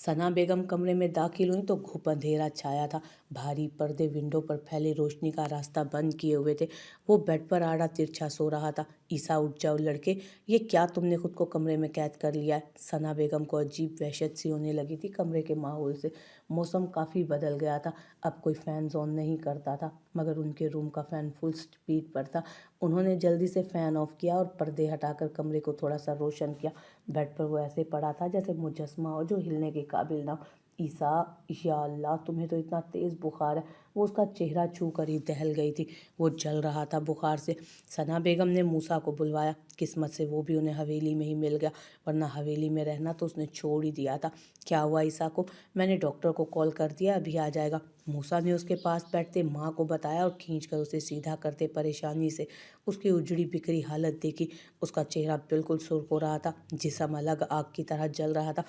सना बेगम कमरे में दाखिल हुई तो घुप अंधेरा छाया था। भारी पर्दे विंडो पर फैले रोशनी का रास्ता बंद किए हुए थे। वो बेड पर आड़ा तिरछा सो रहा था। ईसा, उठ जाओ लड़के, ये क्या तुमने खुद को कमरे में कैद कर लिया है? सना बेगम को अजीब वहशत सी होने लगी थी कमरे के माहौल से। मौसम काफ़ी बदल गया था। अब कोई फ़ैन ऑन नहीं करता था, मगर उनके रूम का फ़ैन फुल स्पीड पर था। उन्होंने जल्दी से फ़ैन ऑफ किया और पर्दे हटाकर कमरे को थोड़ा सा रोशन किया। बेड पर वो ऐसे पड़ा था जैसे मुजस्मा हो जो हिलने के काबिल ना हो। ईसा, या अल्लाह, तुम्हें तो इतना तेज़ बुखार है। वो उसका चेहरा छू कर ही दहल गई थी। वो जल रहा था बुखार से। सना बेगम ने मूसा को बुलवाया। किस्मत से वो भी उन्हें हवेली में ही मिल गया, वरना हवेली में रहना तो उसने छोड़ ही दिया था। क्या हुआ ईसा को? मैंने डॉक्टर को कॉल कर दिया, अभी आ जाएगा। मूसा ने उसके पास बैठते माँ को बताया और खींचकर उसे सीधा करते परेशानी से उसकी उजड़ी बिखरी हालत देखी। उसका चेहरा बिल्कुल सुर्ख हो रहा था, जिस्म अलग आग की तरह जल रहा था।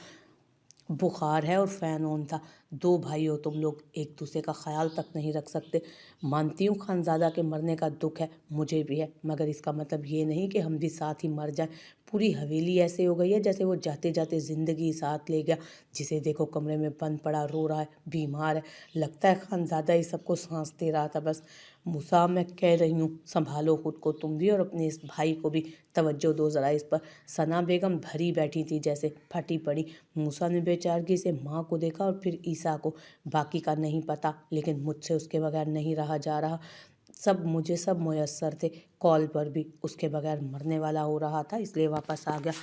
बुखार है और फ़ैन ऑन था। दो भाई हो तुम लोग, एक दूसरे का ख्याल तक नहीं रख सकते। मानती हूँ खानज़ादा के मरने का दुख है, मुझे भी है, मगर इसका मतलब ये नहीं कि हम भी साथ ही मर जाएं। पूरी हवेली ऐसे हो गई है जैसे वो जाते जाते ज़िंदगी साथ ले गया। जिसे देखो कमरे में बंद पड़ा रो रहा है, बीमार है। लगता है खानज़ादा ही सबको सांस दे रहा था बस। मूसा, मैं कह रही हूँ, संभालो खुद को तुम भी और अपने इस भाई को भी। तवज्जो दो ज़रा इस पर। सना बेगम भरी बैठी थी जैसे फटी पड़ी। मूसा ने बेचारगी से माँ को देखा और फिर ईसा को। बाकी का नहीं पता, लेकिन मुझसे उसके बगैर नहीं रहा जा रहा। सब मुयस्सर थे। कॉल पर भी उसके बगैर मरने वाला हो रहा था, इसलिए वापस आ गया।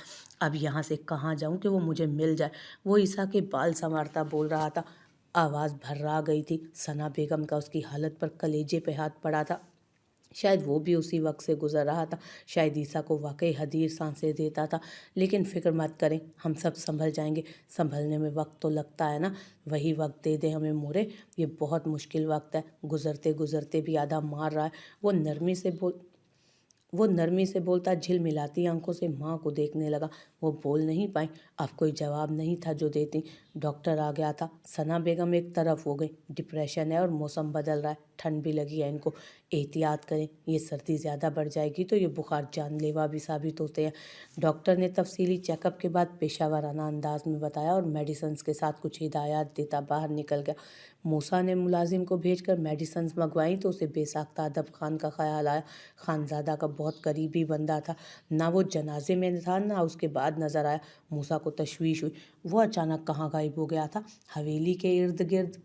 अब यहाँ से कहाँ जाऊँ कि वो मुझे मिल जाए? वो ईसा के बाल संवारता बोल रहा था। आवाज़ भर्रा गई थी। सना बेगम का उसकी हालत पर कलेजे पे हाथ पड़ा था। शायद वो भी उसी वक्त से गुजर रहा था। शायद ईसा को वाकई हदीर सांसें देता था। लेकिन फ़िक्र मत करें, हम सब संभल जाएंगे। संभलने में वक्त तो लगता है ना, वही वक्त दे दे हमें मोरे। ये बहुत मुश्किल वक्त है, गुजरते गुजरते भी आधा मार रहा है। वो नरमी से बोलता झिलमिलाती आंखों से माँ को देखने लगा। वो बोल नहीं पाई। अब कोई जवाब नहीं था जो देती। डॉक्टर आ गया था। सना बेगम एक तरफ हो गई। डिप्रेशन है और मौसम बदल रहा है, ठंड भी लगी है इनको। एहतियात करें, ये सर्दी ज़्यादा बढ़ जाएगी तो ये बुखार जानलेवा भी साबित होते हैं। डॉक्टर ने तफसीली चेकअप के बाद पेशावराना अंदाज में बताया और मेडिसन्स के साथ कुछ हिदायत देता बाहर निकल गया। मूसा ने मुलाजिम को भेजकर मेडिसन्स मंगवाई तो उसे बेसाख्ता अदब खान का ख्याल आया। खानज़ादा का बहुत करीबी बंदा था। ना वो जनाजे में था, ना उसके बाद नज़र आया। मूसा को तशवीश हुई। वो अचानक कहाँ गायब हो गया था? हवेली के इर्द गिर्द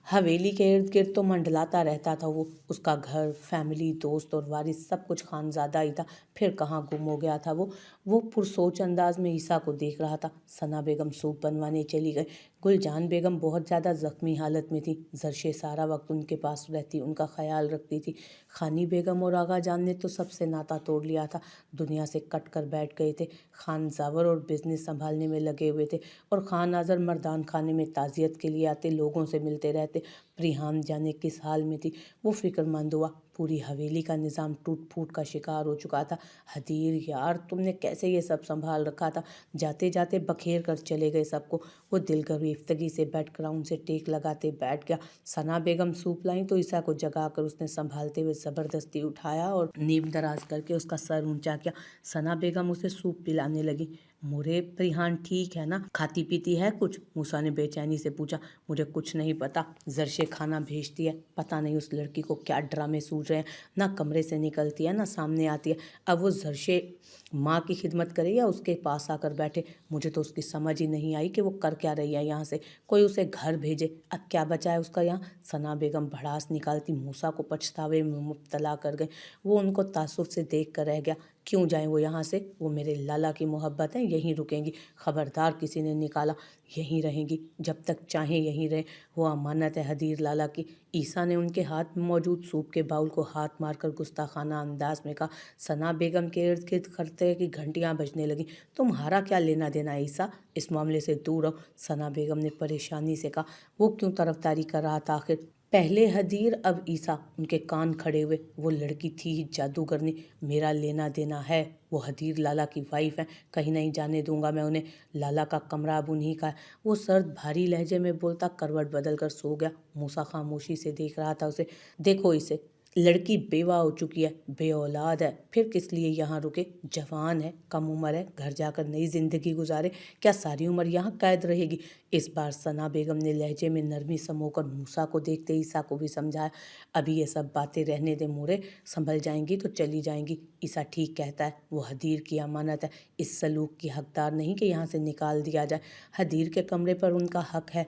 हवेली के इर्द गिर्द तो मंडलाता रहता था वो। उसका घर, फैमिली, दोस्त और वारिस सब कुछ खानज़ादा ही था। फिर कहाँ गुम हो गया था वो पुरसोच अंदाज में ईसा को देख रहा था। सना बेगम सूप बनवाने चली गई। गुलजान बेगम बहुत ज़्यादा ज़ख्मी हालत में थी। जरशे सारा वक्त उनके पास रहती, उनका ख्याल रखती थी। खानी बेगम और आगा जान ने तो सबसे नाता तोड़ लिया था, दुनिया से कट कर बैठ गए थे। खान जावर और बिजनेस संभालने में लगे हुए थे और खान आजर मर्दान खाने में ताज़ियत के लिए आते, लोगों से मिलते रहते। प्रिहान जाने किस हाल में थी। वो फिक्रमंद हुआ। पूरी हवेली का निज़ाम टूट फूट का शिकार हो चुका था। हदीर यार, तुमने कैसे ये सब संभाल रखा था? जाते जाते बखेर कर चले गए सबको। वो दिलगरीफ्तगी से बेड ग्राउंड से टेक लगाते बैठ गया। सना बेगम सूप लाई तो ईसा को जगाकर उसने संभालते हुए ज़बरदस्ती उठाया और नीम दराज करके उसका सर ऊंचा किया। सना बेगम उसे सूप पिलाने लगी। मुरे, प्रिहान ठीक है ना? खाती पीती है कुछ? मूसा ने बेचैनी से पूछा। मुझे कुछ नहीं पता, जरशे खाना भेजती है। पता नहीं उस लड़की को क्या ड्रामे सूझ रहे हैं। ना कमरे से निकलती है, ना सामने आती है। अब वो जरशे माँ की खिदमत करे या उसके पास आकर बैठे। मुझे तो उसकी समझ ही नहीं आई कि वो कर क्या रही है यहाँ से। कोई उसे घर भेजे। अब क्या बचा है उसका यहाँ? सना बेगम भड़ास निकालती मूसा को पछतावे में मुब्तला कर गए। वो उनको तासुफ से देख कर रह गया। क्यों जाएं वो यहाँ से? वो मेरे लाला की मोहब्बत है, यहीं रुकेंगी। खबरदार किसी ने निकाला, यहीं रहेंगी, जब तक चाहें यहीं रहे। वो अमानत है हदीर लाला की। ईसा ने उनके हाथ में मौजूद सूप के बाउल को हाथ मारकर गुस्ताखाना अंदाज में कहा। सना बेगम के इर्द गिर्द खरते की घंटियां बजने लगी। तुम्हारा क्या लेना देना ईसा? इस मामले से दूर रहो, सना बेगम ने परेशानी से कहा। वो क्यों तरफदारी कर रहा था आखिर? पहले हदीर, अब ईसा। उनके कान खड़े हुए। वो लड़की थी ही जादूगरनी। मेरा लेना देना है। वो हदीर लाला की वाइफ है, कहीं नहीं जाने दूंगा मैं उन्हें। लाला का कमरा अब उन्हीं का है। वो सर्द भारी लहजे में बोलता करवट बदल कर सो गया। मूसा खामोशी से देख रहा था उसे। देखो इसे, लड़की बेवा हो चुकी है, बे औलाद है, फिर किस लिए यहाँ रुके? जवान है, कम उम्र है, घर जाकर नई जिंदगी गुजारे, क्या सारी उम्र यहाँ कैद रहेगी? इस बार सना बेगम ने लहजे में नरमी समोकर मूसा को देखते ईसा को भी समझाया, अभी ये सब बातें रहने दे मोरे, संभल जाएंगी तो चली जाएंगी। ईसा ठीक कहता है, वो हदीर की अमानत है, इस सलूक की हकदार नहीं कि यहाँ से निकाल दिया जाए। हदीर के कमरे पर उनका हक है,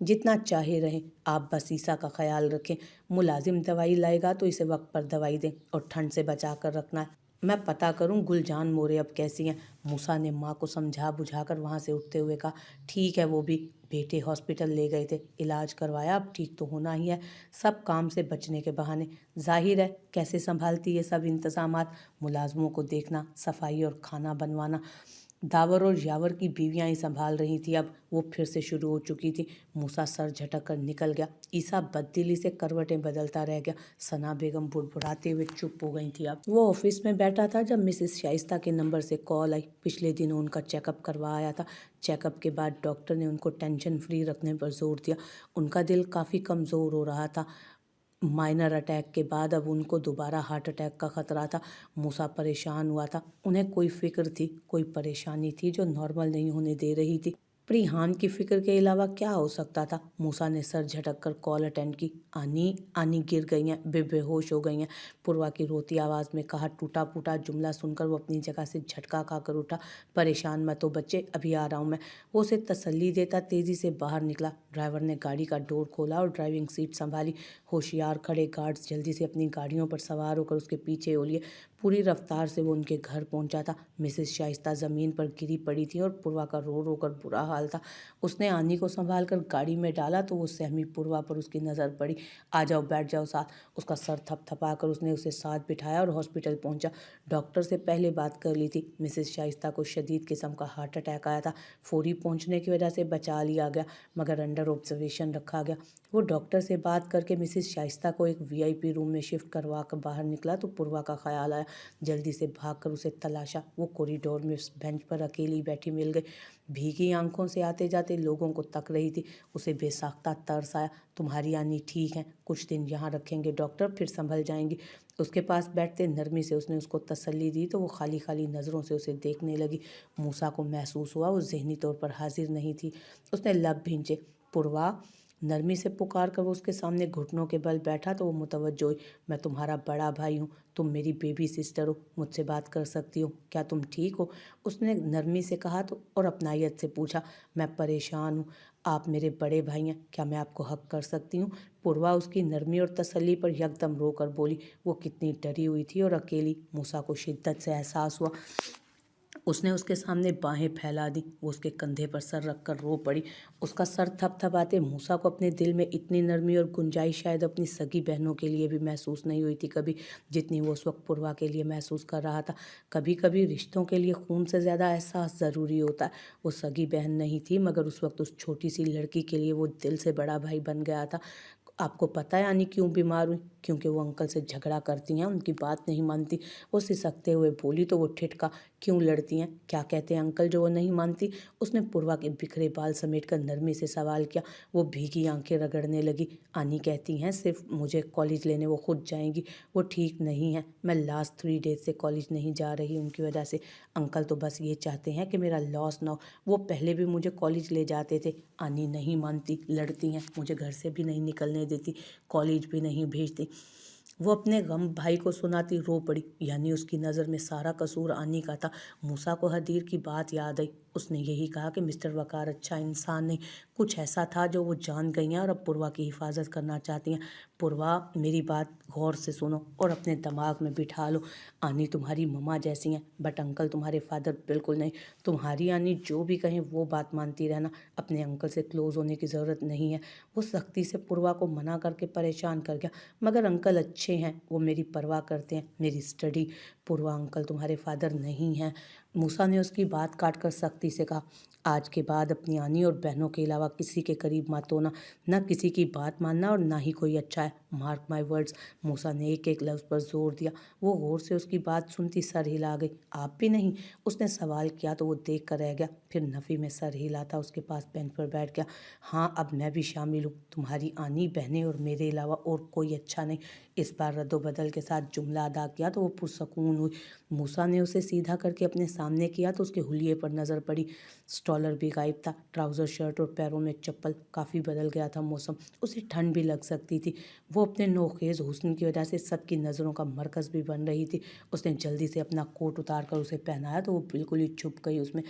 जितना चाहे रहें, आप बस ईसा का ख्याल रखें। मुलाजिम दवाई लाएगा तो इसे वक्त पर दवाई दें और ठंड से बचा कर रखना है। मैं पता करूं गुलजान मोरे अब कैसी हैं। मूसा ने माँ को समझा बुझाकर वहाँ से उठते हुए कहा, ठीक है, वो भी बेटे हॉस्पिटल ले गए थे, इलाज करवाया, अब ठीक तो होना ही है, सब काम से बचने के बहाने। जाहिर है कैसे संभालती ये सब इंतजामात, मुलाजमों को देखना, सफाई और खाना बनवाना। दावर और यावर की बीवियां ही संभाल रही थी, अब वो फिर से शुरू हो चुकी थी। मूसा सर झटक कर निकल गया। ईसा बददिली से करवटें बदलता रह गया। सना बेगम बुड़बुड़ाते हुए चुप हो गई थी। अब वो ऑफिस में बैठा था जब मिसेस शाइस्ता के नंबर से कॉल आई। पिछले दिनों उनका चेकअप करवा आया था। चेकअप के बाद डॉक्टर ने उनको टेंशन फ्री रखने पर जोर दिया। उनका दिल काफ़ी कमज़ोर हो रहा था। माइनर अटैक के बाद अब उनको दोबारा हार्ट अटैक का खतरा था। मूसा परेशान हुआ था। उन्हें कोई फिक्र थी, कोई परेशानी थी जो नॉर्मल नहीं होने दे रही थी। प्रिहान की फिक्र के अलावा क्या हो सकता था? मूसा ने सर झटक कर कॉल अटेंड की। आनी गिर गई हैं, बेहोश हो गई हैं, पूर्वा की रोती आवाज़ में कहा। टूटा फूटा जुमला सुनकर वो अपनी जगह से झटका खाकर उठा। परेशान मत हो बच्चे, अभी आ रहा हूँ मैं। वो उसे तसल्ली देता तेज़ी से बाहर निकला। ड्राइवर ने गाड़ी का डोर खोला और ड्राइविंग सीट संभाली। होशियार खड़े गार्ड्स जल्दी से अपनी गाड़ियों पर सवार होकर उसके पीछे हो लिए। पूरी रफ्तार से वो उनके घर पहुंचा था। मिसेस शाइस्ता ज़मीन पर गिरी पड़ी थी और पूर्वा का रो रो कर बुरा हाल था। उसने आनी को संभाल कर गाड़ी में डाला तो वो सहमी पूर्वा पर उसकी नज़र पड़ी। आ जाओ, बैठ जाओ साथ। उसका सर थपथपा कर उसने उसे साथ बिठाया और हॉस्पिटल पहुंचा। डॉक्टर से पहले बात कर ली थी। मिसेस शाइस्ता को शदीद किस्म का हार्ट अटैक आया था। फौरी पहुंचने की वजह से बचा लिया गया, मगर अंडर ऑब्जर्वेशन रखा गया। वो डॉक्टर से बात करके मिसेस शाइस्ता को एक VIP रूम में शिफ्ट करवा कर बाहर निकला तो पूर्वा का ख्याल आया। जल्दी से भागकर उसे तलाशा। वो कॉरिडोर में उस बेंच पर अकेली बैठी मिल गई। भीगी आंखों से आते जाते लोगों को तक रही थी। उसे बेसाख्ता तरस आया। तुम्हारी आनी ठीक है, कुछ दिन यहाँ रखेंगे डॉक्टर, फिर संभल जाएंगी। उसके पास बैठते नरमी से उसने उसको तसल्ली दी तो वो खाली खाली नज़रों से उसे देखने लगी। मूसा को महसूस हुआ वो ज़हनी तौर पर हाजिर नहीं थी। उसने लब भींचे। पूर्वा, नरमी से पुकार कर वो उसके सामने घुटनों के बल बैठा तो वो मुतवज्जो हुई। मैं तुम्हारा बड़ा भाई हूँ, तुम मेरी बेबी सिस्टर हो, मुझसे बात कर सकती हो, क्या तुम ठीक हो? उसने नरमी से कहा तो और अपनायत से पूछा। मैं परेशान हूँ, आप मेरे बड़े भाई हैं, क्या मैं आपको हक कर सकती हूँ? पूर्वा उसकी नरमी और तसल्ली पर यकदम रोकर बोली। वो कितनी डरी हुई थी और अकेली। मूसा को शिद्दत से एहसास हुआ। उसने उसके सामने बाहें फैला दी। वो उसके कंधे पर सर रखकर रो पड़ी। उसका सर थपथपाते मूसा को अपने दिल में इतनी नरमी और गुंजाइश शायद अपनी सगी बहनों के लिए भी महसूस नहीं हुई थी कभी, जितनी वो उस वक्त पूर्वा के लिए महसूस कर रहा था। कभी कभी रिश्तों के लिए खून से ज़्यादा एहसास ज़रूरी होता है। वो सगी बहन नहीं थी, मगर उस वक्त उस छोटी सी लड़की के लिए वो दिल से बड़ा भाई बन गया था। आपको पता है आनी क्यों बीमार हुई? क्योंकि वो अंकल से झगड़ा करती हैं, उनकी बात नहीं मानती। वो सिसकते हुए बोली तो वो ठिठका। क्यों लड़ती हैं? क्या कहते हैं अंकल जो वो नहीं मानती? उसने पूर्वा के बिखरे बाल समेटकर नरमी से सवाल किया। वो भीगी आंखें रगड़ने लगी। आनी कहती हैं सिर्फ मुझे कॉलेज लेने वो खुद जाएंगी। वो ठीक नहीं है, मैं लास्ट 3 डेज से कॉलेज नहीं जा रही उनकी वजह से। अंकल तो बस ये चाहते हैं कि मेरा लॉस ना हो। वो पहले भी मुझे कॉलेज ले जाते थे। आनी नहीं मानती, लड़ती हैं, मुझे घर से भी नहीं निकलने देती, कॉलेज भी नहीं भेजती। वो अपने गम भाई को सुनाती रो पड़ी। यानी उसकी नज़र में सारा कसूर आनी का था। मूसा को हदीर की बात याद आई। उसने यही कहा कि मिस्टर वकार अच्छा इंसान नहीं, कुछ ऐसा था जो वो जान गई हैं और अब पूर्वा की हिफाजत करना चाहती हैं। पूर्वा, मेरी बात गौर से सुनो और अपने दिमाग में बिठा लो। आनी तुम्हारी मम्मा जैसी हैं, बट अंकल तुम्हारे फादर बिल्कुल नहीं। तुम्हारी आनी जो भी कहें वो बात मानती रहना। अपने अंकल से क्लोज होने की ज़रूरत नहीं है। वो सख्ती से पूर्वा को मना करके परेशान कर गया। मगर अंकल अच्छे हैं, वो मेरी परवाह करते हैं, मेरी स्टडी। पूर्वा अंकल तुम्हारे फादर नहीं हैं। मूसा ने उसकी बात काट कर सख्ती से कहा, आज के बाद अपनी आनी और बहनों के अलावा किसी के करीब मत होना, न किसी की बात मानना और ना ही कोई अच्छा है। Mark my words. मूसा ने एक एक लफ्ज़ पर जोर दिया। वो गौर से उसकी बात सुनती सर हिला गई। आप भी नहीं? उसने सवाल किया तो वो देख कर रह गया, फिर नफ़ी में सर हिलाता उसके पास बेंच पर बैठ गया। हाँ, अब मैं भी शामिल हूँ। तुम्हारी आनी, बहनें और मेरे अलावा और कोई अच्छा नहीं। इस बार रद्दोबदल के साथ जुमला अदा किया तो वो पुरसकून हुई। मूसा ने उसे सीधा करके अपने सामने किया तो उसके हुलिये पर नज़र पड़ी। स्टॉलर भी गायब था, ट्राउज़र, शर्ट और पैरों में चप्पल। काफ़ी बदल गया था मौसम, उसे ठंड भी लग सकती थी। वो अपने नोखेज़ हुस्न की वजह से सबकी नज़रों का मरकज़ भी बन रही थी। उसने जल्दी से अपना कोट उतार कर उसे पहनाया तो वो बिल्कुल ही छुप गई उसमें।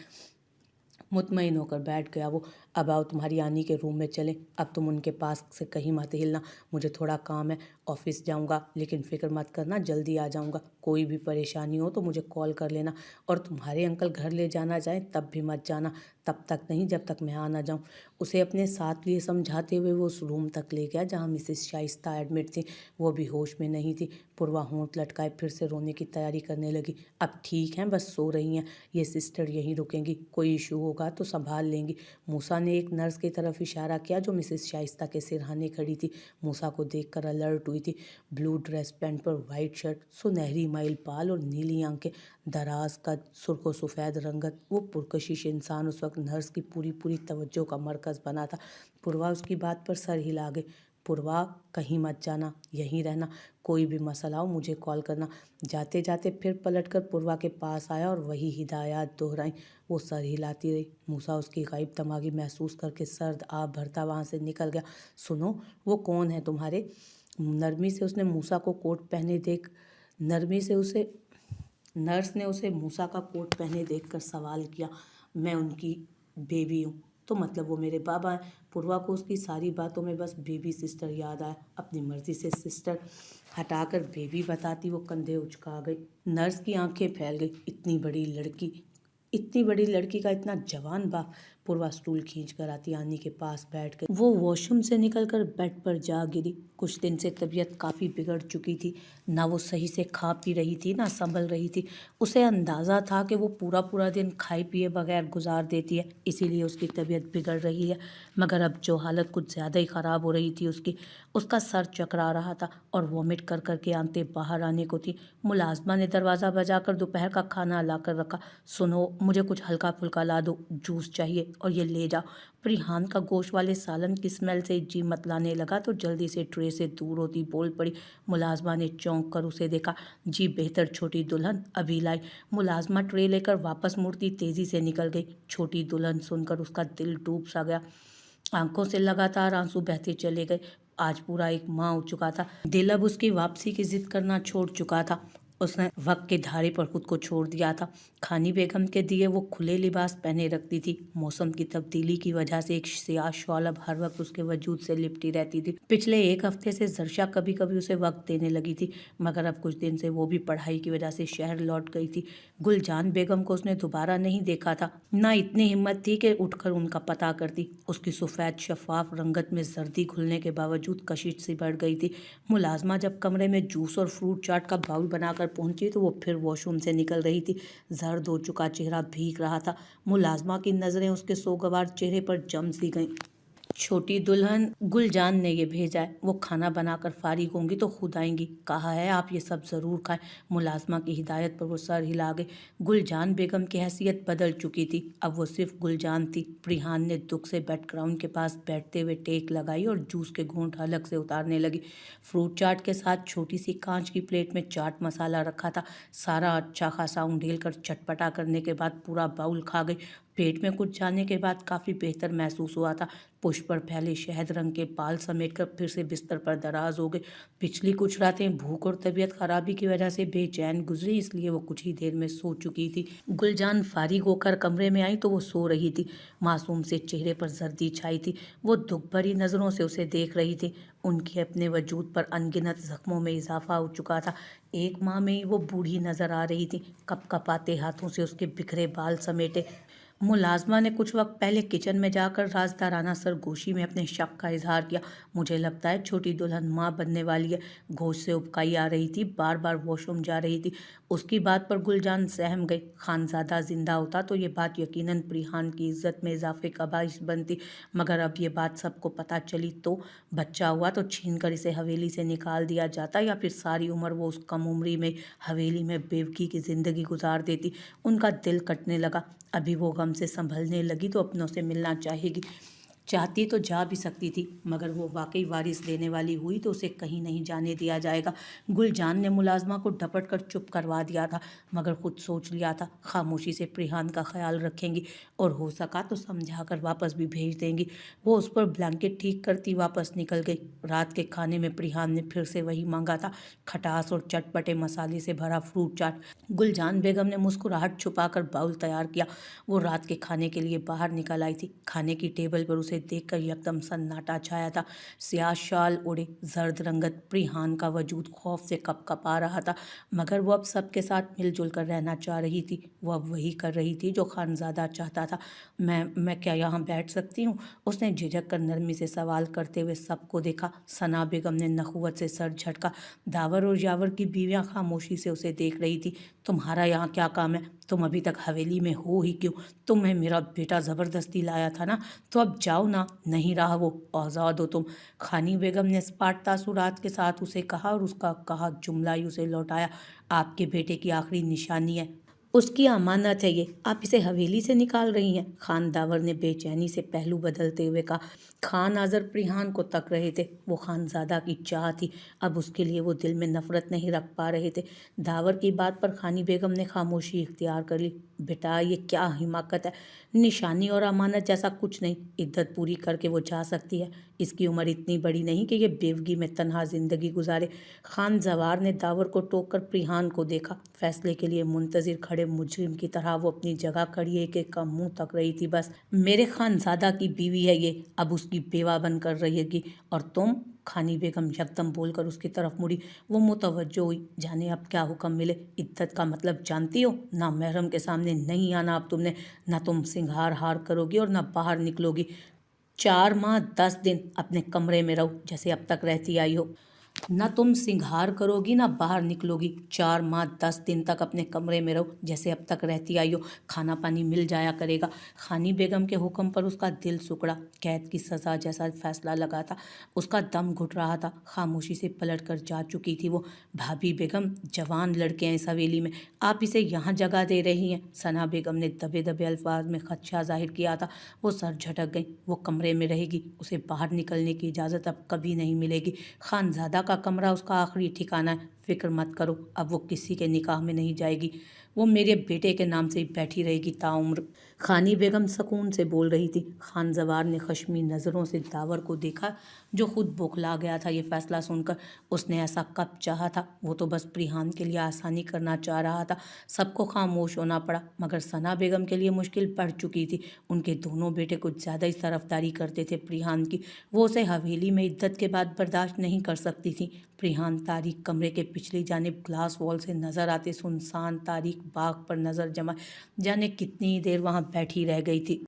मुतमईन होकर बैठ गया वो। अब आओ तुम्हारी आनी के रूम में चलें। अब तुम उनके पास से कहीं मत हिलना, मुझे थोड़ा काम है। ऑफिस जाऊंगा, लेकिन फ़िक्र मत करना, जल्दी आ जाऊंगा। कोई भी परेशानी हो तो मुझे कॉल कर लेना। और तुम्हारे अंकल घर ले जाना चाहें तब भी मत जाना, तब तक नहीं जब तक मैं आ ना जाऊँ। उसे अपने साथ लिए समझाते हुए वो उस रूम तक ले गया जहाँ मिसेस शाइस्ता एडमिट थी। वो भी होश में नहीं थी। पूर्वा होंठ लटकाए फिर से रोने की तैयारी करने लगी। अब ठीक हैं, बस सो रही हैं। ये सिस्टर यहीं रुकेंगी, कोई इशू होगा तो संभाल लेंगी। मूसा ने एक नर्स की तरफ इशारा किया जो मिसेस शाइस्ता के सिरहाने खड़ी थी। मूसा को देखकर अलर्ट हुई थी। ब्लू ड्रेस, पैंट पर वाइट शर्ट, सुनहरी माइल बाल और नीली आंखें, दराज कद, सुर्ख सफ़ेद रंगत। वो पुरकशिश इंसान उस वक्त नर्स की पूरी पूरी तवज्जो का मरकज़ बना था। पूर्वा उसकी बात पर सर हिला गई। पूर्वा, कहीं मत जाना, यहीं रहना। कोई भी मसला हो मुझे कॉल करना। जाते जाते फिर पलटकर पूर्वा के पास आया और वही हिदायत दोहराई। वो सर हिलाती रही। मूसा उसकी गायब दमागी महसूस करके सर्द आप भरता वहाँ से निकल गया। सुनो, वो कौन है तुम्हारे? नरमी से उसने मूसा को कोट पहने देख नरमी से उसे नर्स ने उसे मूसा का कोट पहने देखकर सवाल किया। मैं उनकी बेबी हूँ। तो मतलब वो मेरे बाबा हैं। पूर्वा को उसकी सारी बातों में बस बेबी सिस्टर याद आया। अपनी मर्जी से सिस्टर हटाकर बेबी बताती वो कंधे उचका गई। नर्स की आंखें फैल गई। इतनी बड़ी लड़की का इतना जवान बाप। पूर्वा स्टूल खींच कर आती आनी के पास बैठ गई। वो वॉशरूम से निकलकर बेड पर जा गिरी। कुछ दिन से तबीयत काफ़ी बिगड़ चुकी थी। ना वो सही से खा पी रही थी, ना संभल रही थी। उसे अंदाज़ा था कि वो पूरा पूरा दिन खाए पिए बगैर गुजार देती है, इसीलिए उसकी तबीयत बिगड़ रही है। मगर अब जो हालत कुछ ज़्यादा ही ख़राब हो रही थी उसका सर चकरा रहा था और वॉमिट कर कर के आंतें बाहर आने को थी। मुलाजमा ने दरवाज़ा बजाकर दोपहर का खाना ला कर रखा। सुनो, मुझे कुछ हल्का फुल्का ला दो, जूस चाहिए, और ये ले जाओ। परिहान का गोश्त वाले सालन की स्मेल से जी मतलाने लगा तो जल्दी से ट्रे से दूर होती बोल पड़ी। मुलाजमा ने चौंक कर उसे देखा। जी बेहतर छोटी दुल्हन, अभी लाई। मुलाजमा ट्रे लेकर वापस मुड़ती तेजी से निकल गई। छोटी दुल्हन सुनकर उसका दिल डूब सा गया। आंखों से लगातार आंसू बहते चले गए। आज पूरा एक माह हो चुका था। दिल अब उसकी वापसी की जिद करना छोड़ चुका था। उसने वक्त के धारे पर खुद को छोड़ दिया था। खानी बेगम के दिए वो खुले लिबास पहने रखती थी। मौसम की तब्दीली की वजह से एक सियाह शॉल अब हर वक्त उसके वजूद से लिपटी रहती थी। पिछले एक हफ्ते से जरशा कभी कभी उसे वक्त देने लगी थी, मगर अब कुछ दिन से वो भी पढ़ाई की वजह से शहर लौट गई थी। गुलजान बेगम को उसने दोबारा नहीं देखा था। ना इतनी हिम्मत थी कि उठकर उनका पता करती। उसकी सफ़ेद शफाफ रंगत में जर्दी घुलने के बावजूद कशिश सी बढ़ गई थी। मुलाजमा जब कमरे में जूस और फ्रूट चाट का बाउल बनाकर पहुंची तो वो फिर वॉशरूम से निकल रही थी। जर्द हो चुका चेहरा भीग रहा था। मुलाजमा की नज़रें उसके सोगवार चेहरे पर जम सी गईं। छोटी दुल्हन, गुलजान ने ये भेजा है। वो खाना बनाकर फारिग होंगी तो खुद आएंगी। कहा है आप ये सब ज़रूर खाएं। मुलाजमा की हिदायत पर वो सर हिला गई। गुलजान बेगम की हैसियत बदल चुकी थी। अब वो सिर्फ गुलजान थी। प्रिहान ने दुख से बैकग्राउंड के पास बैठते हुए टेक लगाई और जूस के घूंट अलग से उतारने लगी। फ्रूट चाट के साथ छोटी सी कांच की प्लेट में चाट मसाला रखा था। सारा अच्छा खासा उंडेल कर चटपटा करने के बाद पूरा बाउल खा गई। पेट में कुछ जाने के बाद काफ़ी बेहतर महसूस हुआ था। पुष्प पर फैले शहद रंग के बाल समेटकर फिर से बिस्तर पर दराज हो गए। पिछली कुछ रातें भूख और तबीयत खराबी की वजह से बेचैन गुजरी, इसलिए वो कुछ ही देर में सो चुकी थी। गुलजान फारिग होकर कमरे में आई तो वो सो रही थी। मासूम से चेहरे पर जर्दी छाई थी। वो दुख भरी नज़रों से उसे देख रही थी। उनके अपने वजूद पर अनगिनत जख्मों में इजाफा हो चुका था। एक माह में ही वो बूढ़ी नजर आ रही थी। कपकपाते हाथों से उसके बिखरे बाल समेटे। मुलाजमा ने कुछ वक्त पहले किचन में जाकर राजदाराना सरगोशी में अपने शक का इजहार किया। मुझे लगता है छोटी दुल्हन माँ बनने वाली है। घोष से उबकाई आ रही थी, बार बार वॉशरूम जा रही थी। उसकी बात पर गुलजान सहम गई। खानजादा जिंदा होता तो ये बात यकीनन प्रिहान की इज्जत में इजाफे का बाइस बनती, मगर अब ये बात सबको पता चली तो बच्चा हुआ तो छीन कर इसे हवेली से निकाल दिया जाता, या फिर सारी उम्र वो उस कम उम्री में हवेली में बेवकी की जिंदगी गुजार देती। उनका दिल कटने लगा। अभी वो गम से संभलने लगी तो अपनों से मिलना चाहती तो जा भी सकती थी, मगर वो वाकई वारिस लेने वाली हुई तो उसे कहीं नहीं जाने दिया जाएगा। गुलजान ने मुलाजमा को डपट कर चुप करवा दिया था, मगर खुद सोच लिया था खामोशी से प्रिहान का ख्याल रखेंगी और हो सका तो समझा कर वापस भी भेज देंगी। वो उस पर ब्लैंकेट ठीक करती वापस निकल गई। रात के खाने में प्रिहान ने फिर से वही मांगा था, खटास और चटपटे मसाले से भरा फ्रूट चाट। गुलजान बेगम ने मुस्कुराहट छुपाकर बाउल तैयार किया। वो रात के खाने के लिए बाहर निकल आई थी। खाने की टेबल पर उसे देखकर एकदम सन्नाटा छाया था। स्याह शाल ओढ़े, जर्द रंगत प्रिहान का वजूद खौफ से कपकपा रहा था, मगर वो अब सबके साथ मिलजुल कर रहना चाह रही थी। वो अब वही कर रही थी जो खानजादा चाहता था। मैं क्या यहाँ बैठ सकती हूँ? उसने झिझक कर नरमी से सवाल करते हुए सबको देखा। सना बेगम ने नखुवत से सर झटका। दावर और यावर की बीवियाँ खामोशी से उसे देख रही थी। तुम्हारा यहाँ क्या काम है? तुम अभी तक हवेली में हो ही क्यों? तुम्हें मेरा बेटा ज़बरदस्ती लाया था ना, तो अब जाओ ना, नहीं रहा वो, आज़ाद हो तुम। खानी बेगम ने स्पाट तासुरात के साथ उसे कहा और उसका कहा जुमला ही उसे लौटाया। आपके बेटे की आखिरी निशानी है, उसकी अमानत है ये, आप इसे हवेली से निकाल रही हैं। खान दावर ने बेचैनी से पहलू बदलते हुए कहा। खान आजर प्रिहान को तक रहे थे। वो खानजादा की चाह थी, अब उसके लिए वो दिल में नफरत नहीं रख पा रहे थे। दावर की बात पर खानी बेगम ने खामोशी इख्तियार कर ली। बेटा ये क्या हिमाकत है? निशानी और अमानत जैसा कुछ नहीं, इद्दत पूरी करके वो जा सकती है। इसकी उम्र इतनी बड़ी नहीं कि ये बेवगी में तन्हा जिंदगी गुजारे। खान जवार ने दावर को टोक कर प्रिहान को देखा। फैसले के लिए मुंतजिर खड़े मुजरिम की तरह वो अपनी जगह खड़ी एक एक का मुंह तक रही थी। बस मेरे खानजादा की बीवी है ये, अब उसकी बेवा बनकर रहेगी। और तुम? खानी बेगम यकदम बोलकर उसकी तरफ मुड़ी। वो मुतवज्जो हुई, जाने अब क्या हुक्म मिले। इद्दत का मतलब जानती हो? ना महरम के सामने नहीं आना अब तुमने, ना तुम सिंगार हार करोगी और ना बाहर निकलोगी। 4 माह 10 दिन अपने कमरे में रहो जैसे अब तक रहती आई हो। ना तुम सिंगार करोगी ना बाहर निकलोगी। 4 माह 10 दिन तक अपने कमरे में रहो जैसे अब तक रहती आई हो। खाना पानी मिल जाया करेगा। खानी बेगम के हुक्म पर उसका दिल सुकड़ा। कैद की सज़ा जैसा फैसला लगा था। उसका दम घुट रहा था। खामोशी से पलट कर जा चुकी थी वो। भाभी बेगम, जवान लड़के हैं इस हवेली में, आप इसे यहाँ जगह दे रही हैं। सना बेगम ने दबे दबे अल्फाज में खदशा जाहिर किया था। वो सर झटक गई। वो कमरे में रहेगी, उसे बाहर निकलने की इजाज़त अब कभी नहीं मिलेगी। खानजादा का कमरा उसका आखिरी ठिकाना है, फिक्र मत करो, अब वो किसी के निकाह में नहीं जाएगी। वो मेरे बेटे के नाम से ही बैठी रहेगी ताउम्र। खानी बेगम सुकून से बोल रही थी। खान जवार ने खश्मी नज़रों से दावर को देखा, जो खुद बौखला गया था ये फैसला सुनकर। उसने ऐसा कब चाहा था? वो तो बस प्रिहान के लिए आसानी करना चाह रहा था। सबको खामोश होना पड़ा, मगर सना बेगम के लिए मुश्किल बढ़ चुकी थी। उनके दोनों बेटे कुछ ज़्यादा ही तरफदारी करते थे प्रिहान की। वो उसे हवेली में इद्दत के बाद बर्दाश्त नहीं कर सकती थी। प्रिहान तारीख कमरे के पिछली जानिब ग्लास वॉल से नजर आते सुनसान तारीख बाग पर नजर जमाए जाने कितनी देर वहां बैठी रह गई थी।